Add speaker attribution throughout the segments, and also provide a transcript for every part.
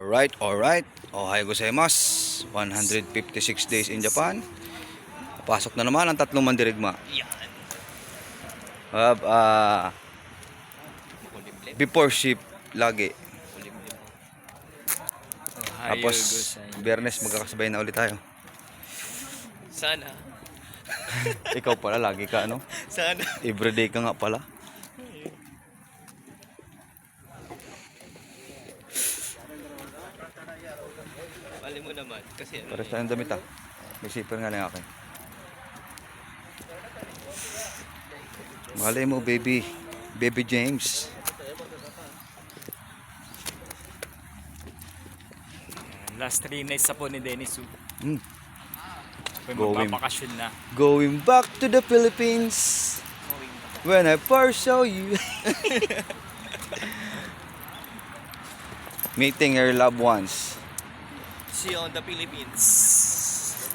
Speaker 1: Alright. Ohayo gozaimasu. 156 days in Japan. Pasok na naman ang tatlong mandirigma. Before ship lagi. Tapos Biyernes magkakasabay na ulit tayo.
Speaker 2: Sana.
Speaker 1: Ikaw pala lagi ka ano?
Speaker 2: Sana.
Speaker 1: Everyday ka nga pala.
Speaker 2: Mali mo naman. Kasi ano
Speaker 1: Pares tayong damit ah. May zipper nga lang akin. Malay mo baby. Baby James.
Speaker 3: Last 3 nights na po ni Dennis.
Speaker 1: Hmm.
Speaker 3: Going magpapakasyon na.
Speaker 1: Going back to the Philippines. When I first saw you. Meeting your loved ones.
Speaker 2: See you on the Philippines.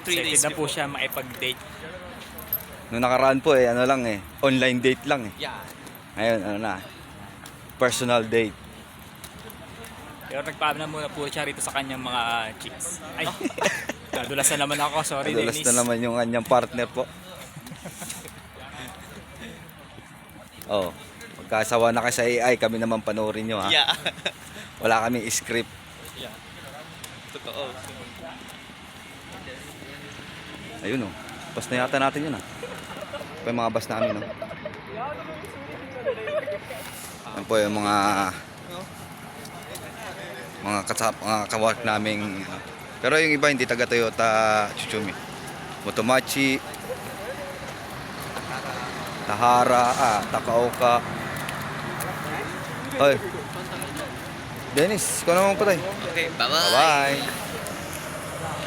Speaker 2: 3
Speaker 3: Excited
Speaker 2: days
Speaker 3: na po
Speaker 2: before.
Speaker 3: siya makipag-date.
Speaker 1: Noong nakaraan po ano lang online date lang
Speaker 2: Yeah.
Speaker 1: Ngayon ano na, personal date.
Speaker 3: Pero nagpaalam na muna po siya rito sa kanyang mga chicks. Ay, nadulas na naman ako. Sorry,
Speaker 1: Nadulas
Speaker 3: Dennis.
Speaker 1: na naman yung kanyang partner po. Oh, magkasawa na kayo sa AI, kami naman panoorin nyo ha.
Speaker 2: Yeah.
Speaker 1: Wala kaming script.
Speaker 2: Yeah. Totoo.
Speaker 1: Ayun oh, bus na yata natin yun pa yung mga bus namin Yan po yung mga kawork naming pero yung iba hindi taga Toyota Tsutsumi. Motomachi, Tahara, Takaoka. Ay Dennis, ikaw naman patay.
Speaker 2: Okay, bye-bye.
Speaker 1: Bye-bye.